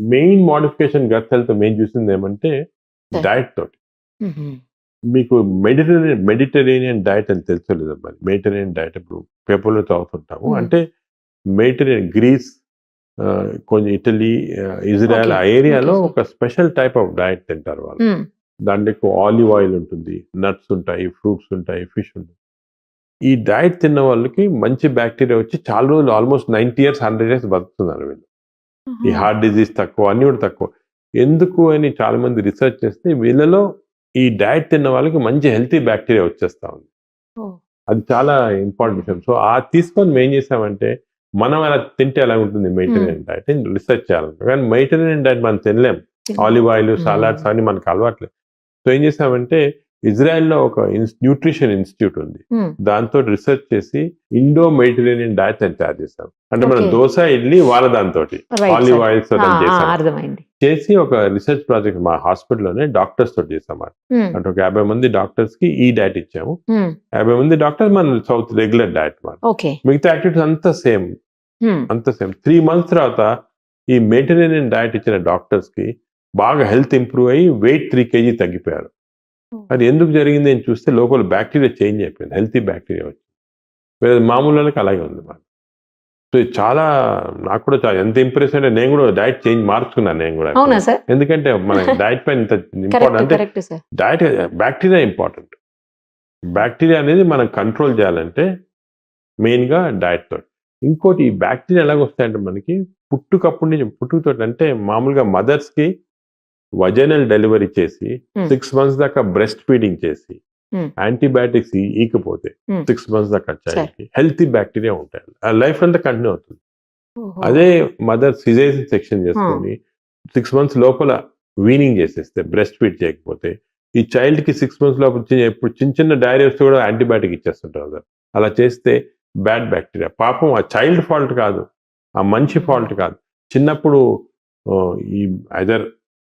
Main modification gut health main చూసింది ఏమంటే sir. Diet తోటి. హుహు. మీకు మెడిటరేనియన్ డైట్ అని తెలుసో లేదో మరి. మెడిటరేనియన్ డైట్ ఇప్పుడు పేపర్‌లో చదువుతుంటాము. హ్మ్. అంటే మెడిటరేనియన్ గ్రీస్ కొంచెం ఇటలీ, ఇజ్రాయెల్ ఓకే. ఆ ఏరియాలో ఓకే సార్. ఒక స్పెషల్ టైప్ ఆఫ్ డైట్ తింటారు వాళ్ళు. హ్మ్. దాంట్లో ఎక్కువ ఆలివ్ ఆయిల్ ఉంటుంది, నట్స్ ఉంటాయి, ఫ్రూట్స్ ఉంటాయి, ఫిష్ ఉంటుంది. ఈ డైట్ తిన్న వాళ్ళకి మంచి బ్యాక్టీరియా వచ్చి చాలా రోజులు ఆల్మోస్ట్ 90 ఇయర్స్, 100 ఇయర్స్ బతుకుతున్నారు వీళ్ళు. ఈ ఆహా! హార్ట్ డిసీజ్ తక్కువ, అన్నీ కూడా తక్కువ. ఎందుకు అని చాలా మంది రిసర్చ్ చేస్తే వీళ్ళలో ఈ డైట్ తిన్న వాళ్ళకి మంచి హెల్తీ బ్యాక్టీరియా వచ్చేస్తా ఉంది. ఓహ్! అది చాలా ఇంపార్టెంట్ విషయం. సో, తీసుకొని మేం చేసామంటే, మనం అలా తింటే ఎలా ఉంటుంది హ్మ్. మెడిటరేనియన్ డైట్ అని రిసర్చ్ చేయాలనుకున్నాం. కానీ మెడిటరేనియన్ డైట్ మనం తినలేం. తినలేం. ఆలివ్ ఆయిల్, హ్మ్. సలాడ్స్ అన్నీ మనకు అలవాట్లేదు. సో, ఏం చేసామంటే ఇజ్రాయెల్‌లో ఒక న్యూట్రిషన్ ఇన్‌స్టిట్యూట్ ఉంది. హ్మ్. దాంతోటి రిసర్చ్ చేసి ఇండో మెడిటరేనియన్ డైట్ అని తయారు చేసాం. అంటే మనం ఓకే. దోస, ఇడ్లీ వాళ్ళ దాంతోటి. Right olive sir. ఆయిల్స్ ఆ! తోటి ఆ! చేసాం. అర్థమైంది. చేసి ఒక రిసర్చ్ ప్రాజెక్ట్ మా హాస్పిటల్‌లోనే డాక్టర్స్ తోటి చేసామన్నమాట. హ్మ్. అంటే ఒక 50 మంది డాక్టర్స్‌కి ఈ డైట్ ఇచ్చాము. హ్మ్. 50 మంది డాక్టర్స్ మన సౌత్ రెగ్యులర్ డైట్ మాట. ఓకే. మిగతా యాక్టివిటీస్ అంతా సేమ్. హ్మ్. అంతా సేమ్. 3 మంత్స్ తర్వాత ఈ మెడిటరేనియన్ డైట్ ఇచ్చిన డాక్టర్స్‌కి బాగా హెల్త్ ఇంప్రూవ్ అయ్యి వెయిట్ 3 కేజీ తగ్గిపోయారు. ఓహ్! అది ఎందుకు జరిగింది అని చూస్తే లోపల బ్యాక్టీరియా చేంజ్ అయిపోయింది. హెల్తీ బ్యాక్టీరియా వచ్చింది. వేరే మామూలు వాళ్ళకి అలాగే ఉంది మాట. సో, ఇది చాలా నాకు కూడా ఎంత ఇంప్రెస్ అంటే నేను కూడా డైట్ మార్చుకున్నాను నేను కూడా అవునా ఇప్పుడు. సార్? ఎందుకంటే మన డైట్ పైన ఇంత ఇంపార్టెంట్ కరెక్ట్. అంటే correct sir. Diet bacteria important. Bacteria అనేది మనం కంట్రోల్ చేయాలంటే మెయిన్‌గా డైట్ తోటి. ఇంకోటి ఈ బ్యాక్టీరియా ఎలాగొస్తాయంటే మనకి పుట్టుకతోటి అంటే మామూలుగా మదర్స్‌కి వజైనల్ డెలివరీ చేసి హ్మ్. 6 మంత్స్ దాకా బ్రెస్ట్ ఫీడింగ్ చేసి హ్మ్. యాంటీబయాటిక్స్ ఈకపోతే హ్మ్. 6 మంత్స్ దాకా సార్. చైల్డ్‌కి హెల్తీ బ్యాక్టీరియా ఉంటాయి. ఆ లైఫ్ అంతా కంటిన్యూ అవుతుంది. ఓహో! అదే మదర్ సిజేరియన్ సెక్షన్ ఆ! చేసుకొని 6 మంత్స్ లోపల వీనింగ్ చేసేస్తే బ్రెస్ట్ ఫీడ్ చేయకపోతే ఈ చైల్డ్‌కి 6 మంత్స్ లోపల ఎప్పుడు చిన్న చిన్న డయేరియా వస్తే కూడా యాంటీబయాటిక్ ఇచ్చేస్తుంటారు కదా! అలా చేస్తే బ్యాడ్ బ్యాక్టీరియా. పాపం ఆ చైల్డ్ ఫాల్ట్ కాదు. ఆ మనిషి హ్మ్. ఫాల్ట్ కాదు. చిన్నప్పుడు ఈ ఐదర్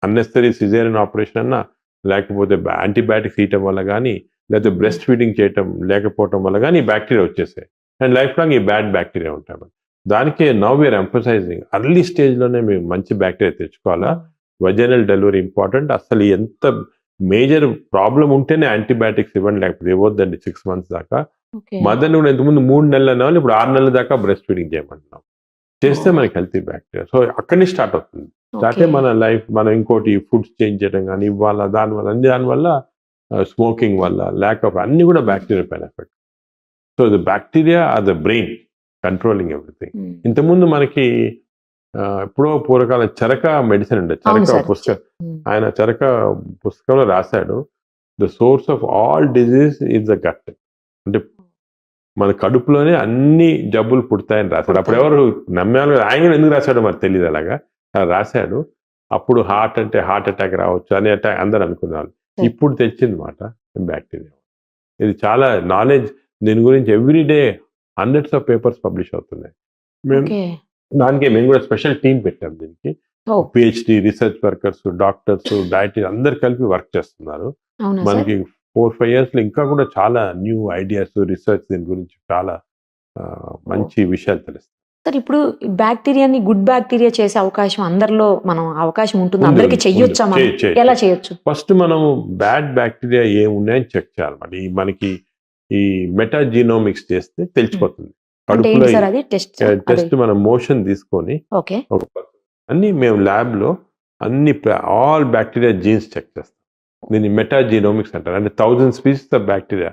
అన్నెసెసరీ సిజేరియన్ ఆపరేషన్ అన్నా, లేకపోతే యాంటీబయాటిక్స్ ఇయటం వల్ల గానీ, లేకపోతే హుహు. బ్రెస్ట్ ఫీడింగ్ చేయటం లేకపోవటం వల్ల గానీ ఈ బ్యాక్టీరియా వచ్చేసాయి. అండ్ లైఫ్ లాంగ్ ఈ బ్యాడ్ బ్యాక్టీరియా ఉంటాయి. దానికే now we are emphasizing early స్టేజ్‌లోనే మేము మంచి బ్యాక్టీరియా తెచ్చుకోవాలా. ఓహ్! Vaginal delivery important. అసలు ఎంత మేజర్ ప్రాబ్లమ్ ఉంటేనే యాంటీబయాటిక్స్ ఇవ్వండి. లేకపోతే ఇవ్వొద్దండి 6 మంత్స్ దాకా. ఓకే. మదర్‌ని కూడా ఇంతకుముందు 3 నెలలు అనేవాళ్ళు. ఇప్పుడు 6 నెలల దాకా బ్రెస్ట్ ఫీడింగ్ చేయమంటున్నాం. చేస్తే ఓహ్! మనకి హెల్తీ బ్యాక్టీరియా. సో, అక్కడి నుంచి స్టార్ట్ అవుతుంది. స్టార్టే ఓకే. మన లైఫ్ మనం ఇంకోటి ఫుడ్స్ చేంజ్ చేయడం గానీ, ఇవ్వాలా దానివల్ల అన్ని దానివల్ల స్మోకింగ్ వల్ల, ల్యాక్ ఆఫ్ అన్నీ కూడా బ్యాక్టీరియా పైన effect. So, the bacteria are the brain controlling everything. Hmm. ఇంతకుముందు మనకి ఎప్పుడో పూర్వకాలం చరక మెడిసిన్ ఉండేది. అవును చరక సార్. హ్మ్. ఆయన చరక పుస్తకంలో రాసాడు. The source of all disease is the gut. అంటే మన కడుపులోనే అన్ని జబ్బులు పుడతాయని రాసాడు. పుడతాయి. అప్పుడెవరు నమ్మేవాళ్ళు కాదు. ఆయన కూడా ఎందుకు రాసాడో మరి తెలీదు అలాగా. అలా రాసాడు. అప్పుడు హార్ట్ అటాక్ రావచ్చు అని అందరూ అనుకునేవాళ్ళు. సరే. ఇప్పుడు తెచ్చింది మాట బ్యాక్టీరియా. ఇది చాలా నాలెడ్జ్ దీని గురించి every day hundreds of papers publish అవుతున్నాయి. మేము ఓకే. మేము కూడా స్పెషల్ టీమ్ పెట్టాం దీనికి. Oh! PhD research workers, doctors, డైటీ అందరూ కలిపి వర్క్ చేస్తున్నారు. అవునా సార్? మనకి 4, 5 ఇయర్స్‌లో ఇంకా కూడా చాలా న్యూ ఐడియాస్, రిసర్చ్ దీని గురించి చాలా ఓహ్! మంచి విషయాలు తెలుస్తాయి. సార్ ఇప్పుడు బ్యాక్టీరియాని గుడ్ బ్యాక్టీరియా చేసే అవకాశం అందరిలో అవకాశం ఉంటుందా? ఉంది. అందరికి చెయ్యొచ్చా మనం? ఎలా చేయొచ్చు? ఫస్ట్ మనము బ్యాడ్ బ్యాక్టీరియా ఏమున్నాయని చెక్ చేయాలి. మనకి ఈ మెటాజినోమిక్స్ చేస్తే హ్మ్. తెలిసిపోతుంది. అంటే కడుపులో ఏంటి సార్ అది టెస్టా? అదే. టెస్ట్ మనం మోషన్ తీసుకొని ఓకే. ఒక అన్నీ మేము ల్యాబ్‌లో ఆల్ బ్యాక్టీరియా జీన్స్ చెక్ చేస్తాం. దీన్ని మెటాజినోమిక్స్ అంటారు. అంటే 1000 స్పీసీస్ ఆఫ్ బ్యాక్టీరియా.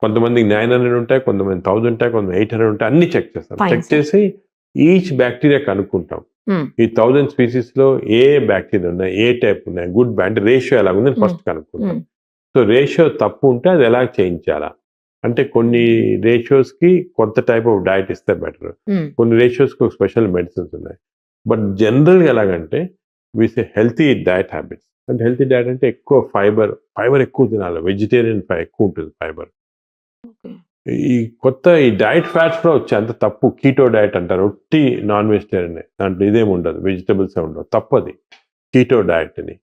కొంతమందికి 900 ఉంటాయి, కొంతమంది 1000 ఉంటాయి, కొంతమంది 800 ఉంటాయి. అన్నీ చెక్ చేస్తాం. Fine check sir. చేసి ఈచ్ బ్యాక్టీరియా కనుక్కుంటాం. హ్మ్. ఈ 1000 స్పీసీస్‌లో ఏ బ్యాక్టీరియా ఉన్నాయి, ఏ టైప్ ఉన్నాయి, గుడ్ బ్యాడ్ అంటే రేషియో ఎలాగుందని హ్మ్. ఫస్ట్ కనుక్కుంటాం. హ్మ్. సో, రేషియో తప్పు ఉంటే అది ఎలా చేంజ్ అంటే కొన్ని రేషియోస్‌కి కొంత టైప్ ఆఫ్ డైట్ ఇస్తే బెటర్. హ్మ్. కొన్ని రేషియోస్‌కి ఒక స్పెషల్ మెడిసిన్స్ ఉన్నాయి. బట్ జనరల్‌గా ఎలాగంటే వి సే హెల్తీ డైట్ హ్యాబిట్స్. అంటే హెల్తీ డైట్ అంటే ఎక్కువ ఫైబర్ ఎక్కువ తినాలి. వెజిటేరియన్ ఎక్కువ ఉంటుంది ఫైబర్. ఓకే. ఈ డైట్ ఫ్యాట్స్ కూడా వచ్చాయి. అంత తప్పు. కీటో డైట్ అంటారు. ఒట్టి నాన్ వెజిటేరియనే. దాంట్లో ఇదేమి ఉండదు. వెజిటబుల్సే ఉండవు. తప్పది. కీటో డైట్ అని.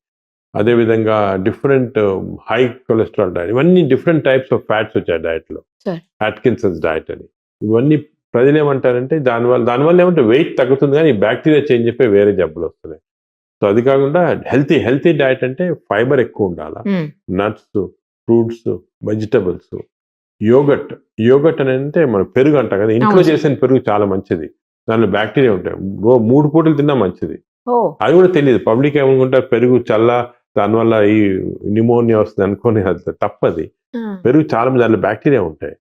అదేవిధంగా డిఫరెంట్ హై కొలెస్ట్రాల్ డైట్. ఇవన్నీ డిఫరెంట్ టైప్స్ ఆఫ్ ఫ్యాట్స్ వచ్చాయి డైట్‌లో. సార్. అట్కిన్సన్స్ డైట్ అని. ఇవన్నీ ప్రజలు ఏమంటారంటే దానివల్ల ఏమంటే వెయిట్ తగ్గుతుంది కానీ బ్యాక్టీరియా చేంజ్ చెప్పి వేరే జబ్బులు వస్తున్నాయి. సో అది కాకుండా హెల్తీ డైట్ అంటే ఫైబర్ ఎక్కువ ఉండాలా, నట్స్, ఫ్రూట్స్, వెజిటబుల్స్, యోగట్ అని అంటే మన పెరుగు అంటాం కదా, ఇంట్లో అవును. చేసిన పెరుగు చాలా మంచిది, దానిలో బ్యాక్టీరియా ఉంటాయి. 3 పూటలు తిన్నా మంచిది. ఓ అది కూడా తెలియదు. పబ్లిక్ ఏమనుకుంటారు పెరుగు చల్ల, దానివల్ల ఈ నిమోనియా వస్తుంది అనుకోని, అది తప్పది. ఆ, పెరుగు చాలా మంది దాంట్లో బ్యాక్టీరియా ఉంటాయి.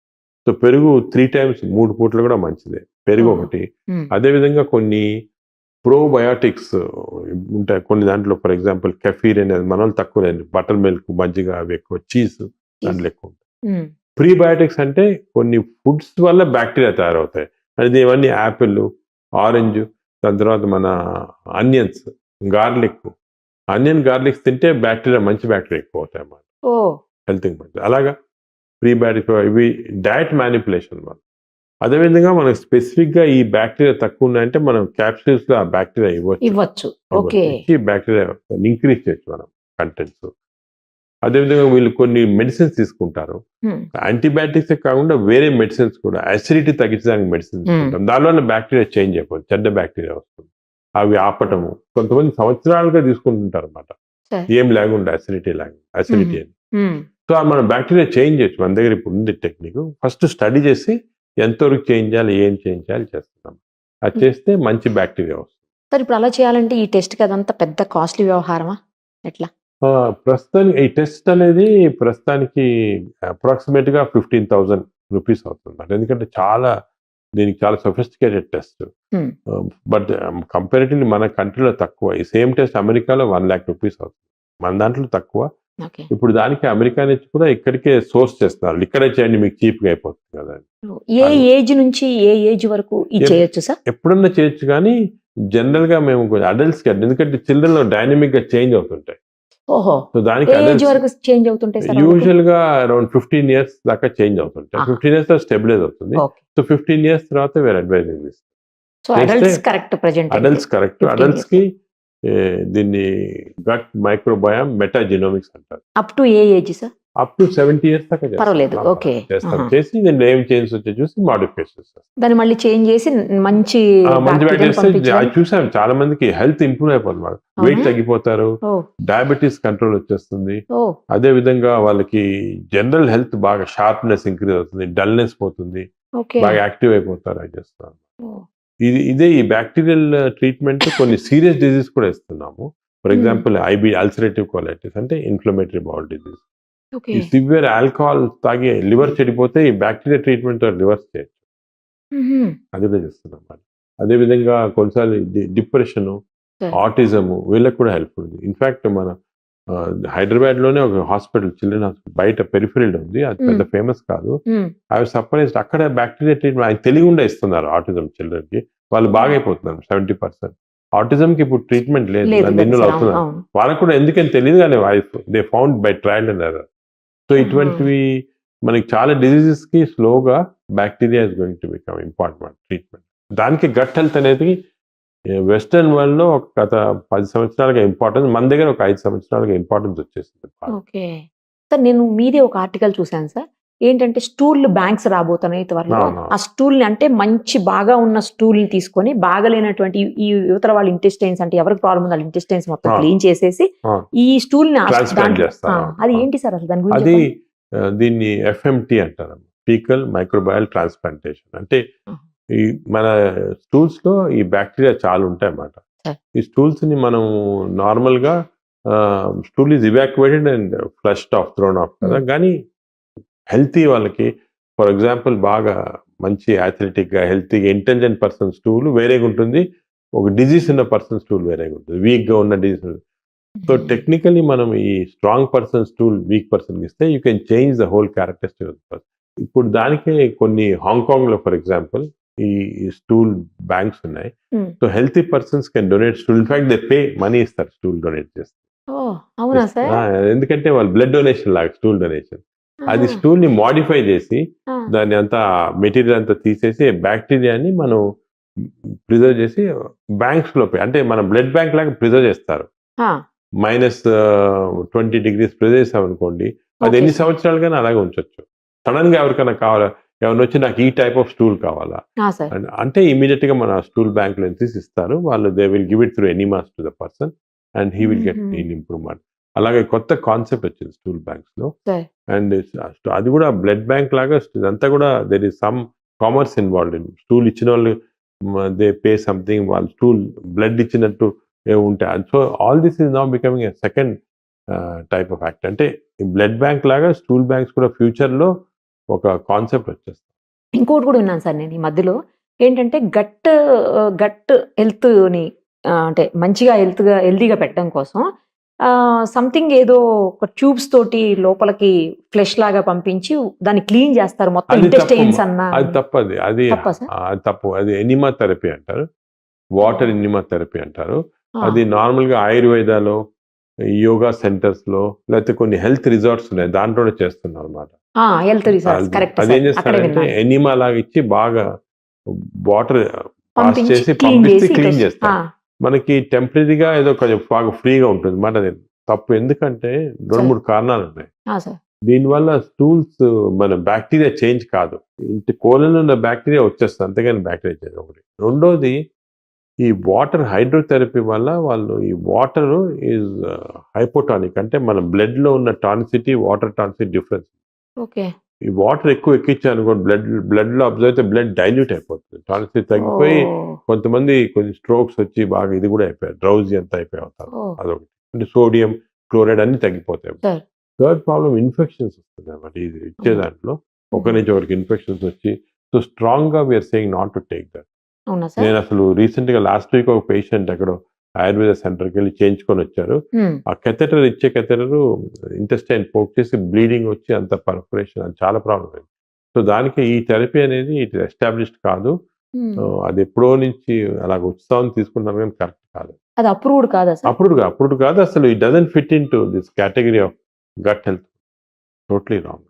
సో పెరుగు 3 టైమ్స్ 3 పూటలు కూడా మంచిదే పెరుగు ఒకటి. ఉమ్, అదేవిధంగా కొన్ని ప్రోబయాటిక్స్ ఉంటాయి కొన్ని దాంట్లో. ఫర్ ఎగ్జాంపుల్ కెఫీర్ అనేది మన వాళ్ళు తక్కువ లేదు, బటర్ మిల్క్, మజ్జిగ అవి ఎక్కువ, చీజ్ దాంట్లో ఎక్కువ ఉంటాయి. ఉమ్, ప్రీబయాటిక్స్ అంటే కొన్ని ఫుడ్స్ వల్ల బ్యాక్టీరియా తయారవుతాయి. అది ఇవన్నీ యాపిల్, ఆరెంజ్, దాని తర్వాత మన ఆనియన్స్, గార్లిక్స్ తింటే మంచి బ్యాక్టీరియా ఎక్కువ అవుతాయి అన్నమాట, ఓ హెల్త్కి మంచిది. అలాగా ప్రీబయాటిక్స్ ఇవి డయట్ మ్యానిపులేషన్ వల్ల. అదేవిధంగా మనకు స్పెసిఫిక్గా ఈ బ్యాక్టీరియా తక్కువ ఉన్నాయంటే మనం క్యాప్సూల్స్లో ఆ బ్యాక్టీరియా ఇవ్వచ్చు. ఓకే. ఇచ్చి బ్యాక్టీరియా ఇంక్రీజ్ చేయొచ్చు మనం కంటెంట్స్. అదేవిధంగా వీళ్ళు కొన్ని మెడిసిన్స్ తీసుకుంటారు, ఉమ్, యాంటీబయాటిక్స్ కాకుండా వేరే మెడిసిన్స్ కూడా, అసిడిటీ తగ్గించడానికి మెడిసిన్స్ తీసుకుంటాం. దానివల్ల బ్యాక్టీరియా చేంజ్ అయిపోతుంది, చెడ్డ బ్యాక్టీరియా వస్తుంది. అవి ఆపటము కొంతమంది సంవత్సరాలుగా తీసుకుంటుంటారు అన్నమాట, సరే. ఏం లేకుండా అసిడిటీ అని. ఉమ్, సో మన బ్యాక్టీరియా చేంజ్ చేయొచ్చు. మన దగ్గర ఇప్పుడు ఉంది టెక్నిక్. ఫస్ట్ స్టడీ చేసి ఎంతవరకు చేంజ్ చేయాలి, ఏం చేంజ్ చేయాలి చేస్తున్నాం. అది చేస్తే మంచి బ్యాక్టీరియా వస్తుంది. సరే ఇప్పుడు అలా చేయాలంటే ఈ టెస్ట్ కి అదంతా పెద్ద కాస్ట్లీ వ్యవహారమా ఎట్లా? ప్రస్తుతానికి ఈ టెస్ట్ అనేది ప్రస్తుతానికి అప్రాక్సిమేట్ గా 15,000 రూపీస్ అవుతుంది. ఎందుకంటే దీనికి చాలా sophisticated test. Um, but comparatively మన కంట్రీలో తక్కువ. ఈ సేమ్ టెస్ట్ అమెరికాలో 1 lakh రూపీస్ అవుతుంది, మన దాంట్లో తక్కువ. ఓకే. ఇప్పుడు దానికి అమెరికా నుంచి కూడా ఇక్కడికే సోర్స్ చేస్తున్నారు, ఇక్కడే చేయండి మీకు చీప్ గా అయిపోతుంది కదా. ఏ ఏజ్ నుంచి ఏ ఏజ్ వరకు ఇది చేయొచ్చు సార్? ఎప్పుడన్నా చేయొచ్చు కానీ జనరల్ గా మేము అడల్ట్స్ కి, ఎందుకంటే చిల్డ్రన్ లో డైనమిక్ గా చేంజ్ అవుతుంటాయి. ఓహో, సో దానికి ఏ ఏజ్ వరకు చేంజ్ అవుతుంటాయి సార్? యూజువల్ గా అరౌండ్ 15 years దాకా చేంజ్ అవుతుంటాయి. 15 years తర్వాత స్టెబిలైజ్ అవుతుంది. ఓకే. సో 15 years తర్వాత వేరే అడ్వైజింగ్ ఇస్తాం. So adults correct present. Adults correct. 15 adults కి దీన్ని గట్ మైక్రోబయామ్ మెటాజినోమిక్స్ అంటారు. Up to A age sir? Up to 70 years దాకా చేస్తాం. పర్వాలేదు. ఓకే. చేస్తాం. ఆహా. చేసి దీనిలో ఏం చేంజ్ వచ్చే చూసి మాడిఫికేషన్ చేస్తాం. దాన్ని మళ్ళీ చేంజ్ చేసి మంచి మంచి bacteria ని చేస్తే పంపించాలి. చూసాం చాలా మందికి హెల్త్ ఇంప్రూవ్ అయిపోతుంది, వెయిట్ అవునా? తగ్గిపోతారు, ఓ డయాబెటీస్ కంట్రోల్ వచ్చేస్తుంది. ఓ అదే విధంగా వాళ్ళకి జనరల్ హెల్త్ బాగా షార్ప్నెస్ ఇంక్రీజ్ అవుతుంది, డల్నెస్ పోతుంది, ఓకే. బాగా యాక్టివ్ అయిపోతారు. అది చేస్తాం. ఓ, ఇదే ఈ బ్యాక్టీరియల్ ట్రీట్మెంట్ కొన్ని సీరియస్ డిజీజ్ కూడా ఇస్తున్నాము. ఫర్ ఎగ్జాంపుల్ అల్సరేటివ్ కొలైటిస్ అంటే ఇన్ఫ్లమేటరీ బౌల్ డిజీజ్. ఓకే. ఈ సివియర్ ఆల్కహాల్ తాగి లివర్ చెడిపోతే ఈ బ్యాక్టీరియా ట్రీట్మెంట్ తో రివర్స్ చేయొచ్చు, మ్మ్. అది కూడా చేస్తున్నాం. అదేవిధంగా కొన్నిసార్లు డిప్రెషన్, సరే. ఆటిజం వీళ్ళకి కూడా హెల్ప్ఫుల్ ఉంది. ఇన్ఫాక్ట్ మన హైదరాబాద్ లోనే ఒక హాస్పిటల్, చిల్డ్రన్ హాస్పిటల్ బయట పెరిఫెరల్ ఉంది, అది పెద్ద ఫేమస్ కాదు. మ్మ్. ఐ వాజ్ సర్ప్రైజ్డ్, అక్కడ బ్యాక్టీరియా ట్రీట్మెంట్ ఆయన తెలియకుండా ఇస్తున్నారు ఆటిజం చిల్డ్రన్ కి. వాళ్ళు బాగా అయిపోతున్నారు 70%. ఆటిజం కి ఇప్పుడు ట్రీట్మెంట్ లేదు, లేదు నిన్ను సార్, అవుతున్నారు. అవును. వాళ్ళకు కూడా ఎందుకని తెలియదు కానీ they found by trial and error. So ఇటువంటివి మనకి చాలా డిజీజెస్ కి స్లోగా bacteria is going to become important treatment. దానికి గట్ హెల్త్ అనేది వెస్టర్న్ వరల్డ్ లో ఒక గత 10 సంవత్సరాలుగా ఇంపార్టెన్స్, మన దగ్గర ఒక 5 సంవత్సరాలుగా ఇంపార్టెన్స్ వచ్చేసింది. ఓకే సార్, నేను మీదే ఒక ఆర్టికల్ చూశాను సార్. ఏంటంటే స్టూల్ బ్యాంక్స్ రాబోతున్నాయి త్వరలో. అవును. ఆ స్టూల్ ని అంటే మంచి బాగా ఉన్న స్టూల్ తీసుకొని బాగలేనటువంటి ఈ యువతల వాళ్ళ ఇంటెస్టైన్స్ అంటే ఎవరికి ప్రాబ్లం ఉంది వాళ్ళ ఇంటెస్టైన్స్ మొత్తం ఆ. క్లీన్ చేసేసి ఆ. ఈ స్టూల్ ని Transplant చేస్తారు. అది ఆ. ఏంటి సార్ అసలు దాని గురించి అది చెప్పండి. దీన్ని FMT అంటారు, ఫీకల్ మైక్రోబయల్ ట్రాన్స్ప్లాంటేషన్. అంటే ఈ మన స్టూల్స్ లో ఈ బ్యాక్టీరియా చాలా ఉంటాయి అన్నమాట. సరే. ఈ స్టూల్స్ ని మనం నార్మల్ గా stool is evacuated and flushed off, thrown off కదా. కానీ హెల్తీ వాళ్ళకి, ఫర్ ఎగ్జాంపుల్ బాగా మంచి అథ్లెటిక్ గా హెల్తీగా ఇంటెలిజెంట్ పర్సన్ స్టూల్ వేరేగా ఉంటుంది, ఒక డిజీజ్ ఉన్న పర్సన్ స్టూల్ వేరేగా ఉంటుంది, వీక్ గా ఉన్న డిజీజ్. సో టెక్నికలీ మనం ఈ strong person stool weak person ఇస్తే you can change the whole characteristic of person. ఇప్పుడు దానికే కొన్ని హాంకాంగ్ లో ఫర్ ఎగ్జాంపుల్ ఈ స్టూల్ బ్యాంక్స్ ఉన్నాయి. Hmm. So healthy persons can donate stool. In fact they pay money ఇస్తారు స్టూల్ డొనేట్ చేస్తే. ఓ అవునా సార్? ఎందుకంటే వాళ్ళు బ్లడ్ డొనేషన్ లాగా స్టూల్ డొనేషన్. అది స్టూల్ ని మాడిఫై చేసి దాన్ని అంతా మెటీరియల్ అంతా తీసేసి బ్యాక్టీరియాని మనం ప్రిజర్వ్ చేసి బ్యాంక్స్ లో అంటే మన బ్లడ్ బ్యాంక్ లాగా ప్రిజర్వ్ చేస్తారు. -20 degrees ప్రిజర్వ్ చేసాం అనుకోండి, అది Okay, ఎన్ని sir. సంవత్సరాలుగానే అలాగే ఉంచొచ్చు. సడన్ గా ఎవరికైనా కావాలా, ఎవరిని వచ్చి నాకు ఈ టైప్ ఆఫ్ స్టూల్ కావాలా సార్ అంటే ఇమీడియట్ గా మన స్టూల్ బ్యాంక్ లో తీసి ఇస్తారు. వాళ్ళు they will give it through enemas to the person and he will get in improvement. అలాగే కొత్త కాన్సెప్ట్ వచ్చింది స్టూల్ బ్యాంక్స్ లో. సార్ అండ్ అది కూడా బ్లడ్ బ్యాంక్ లాగా ఇదంతా కూడా there is some commerce involved in. Stool ఇచ్చిన వాళ్ళు దే పే సంథింగ్, వాళ్ళు స్టూల్ బ్లడ్ ఇచ్చినట్టు ఉంటాయి. So all this is now becoming a second type of act. అంటే బ్లడ్ బ్యాంక్ లాగా స్టూల్ బ్యాంక్స్ కూడా ఫ్యూచర్ లో ఒక కాన్సెప్ట్ వచ్చేస్తుంది. ఇంకోటి కూడా విన్నాను సార్ నేను ఈ మధ్యలో ఏంటంటే గట్ హెల్త్ని అంటే మంచిగా హెల్తీగా పెట్టడం కోసం సంథింగ్ ఏదో ఒక ట్యూబ్స్ తోటి లోపలికి ఫ్లెష్ లాగా పంపించి దాన్ని క్లీన్ చేస్తారు మొత్తం అది ఇంటెస్టైన్స్ తప్పు. అన్న అది తప్పది. అది తప్పా సార్? అది తప్పు. అది ఎనిమా థెరపీ అంటారు. వాటర్ ఎనిమా థెరపీ అంటారు. అది నార్మల్ గా ఆయుర్వేదాలో, యోగా సెంటర్స్ లో, లేకపోతే కొన్ని హెల్త్ రిసార్ట్స్ ఉన్నాయి, దాంట్లో చేస్తున్నారు అనమాట. హెల్త్ రిసార్ట్స్ కరెక్ట్ అదేం సార్ అక్కడే చేస్తారంటే విన్నాను ఎనిమా లాగా ఇచ్చి బాగా వాటర్ పాస్ పంపించి చేసి క్లీన్ పంపిస్తే చేసి క్లీన్ చేస్తారు. మనకి టెంపరీగా ఏదో కొంచెం బాగా ఫ్రీగా ఉంటుంది అన్నమాట. అది తప్పు. ఎందుకంటే 2-3 కారణాలు ఉన్నాయి. సార్ దీనివల్ల స్టూల్స్ మన బ్యాక్టీరియా చేంజ్ కాదు. ఇంటి కోలలో ఉన్న బ్యాక్టీరియా వచ్చేస్తుంది, అంతేగాని బ్యాక్టీరియా చేంజ్ ఒకటి. రెండోది ఈ వాటర్ హైడ్రోథెరపీ వల్ల వాళ్ళు ఈ వాటర్ ఈజ్ హైపోటానిక్. అంటే మన బ్లడ్ లో ఉన్న tonicity, water tonicity difference. Okay ఈ వాటర్ ఎక్కువ ఎక్కించానుకోండి బ్లడ్ లో అబ్జర్వ్ అయితే బ్లడ్ డైల్యూట్ అయిపోతుంది, టానిసిటీ తగ్గిపోయి కొంతమంది కొన్ని స్ట్రోక్స్ వచ్చి బాగా ఇది కూడా అయిపోయారు, డ్రౌజీ అంతా అయిపోయి అవుతారు. అదొకటి. అంటే సోడియం, క్లోరైడ్ అన్ని తగ్గిపోతాయి. సార్ థర్డ్ ప్రాబ్లం ఇన్ఫెక్షన్స్ వస్తుంది అన్నమాట. ఇది ఇచ్చే దాంట్లో ఒకరి నుంచి ఒకరికి ఇన్ఫెక్షన్స్ వచ్చి, సో స్ట్రాంగ్ గా we are saying not to take that. అవునా సార్ నేను అసలు రీసెంట్ గా లాస్ట్ వీక్ ఒక పేషెంట్ ఎక్కడో ఆయుర్వేద సెంటర్కి వెళ్ళి చేయించుకొని వచ్చారు. ఆ కెథెటర్ ఇచ్చే కెథెటర్ ఇంటెస్టైన్ పోక్ చేసి బ్లీడింగ్ వచ్చి అంత పర్ఫరేషన్, అది చాలా ప్రాబ్లం అయింది. సో దానికి ఈ థెరపీ అనేది ఇట్ ఎస్టాబ్లిష్డ్ కాదు. అది ఎప్పుడో నుంచి అలాగ ఉత్సాహం తీసుకుంటాను కానీ కరెక్ట్ కాదు. అది అప్రూవ్డ్ కాదా సార్? అప్పుడు కాదు అసలు. It doesn't fit into this category of gut health. Totally wrong.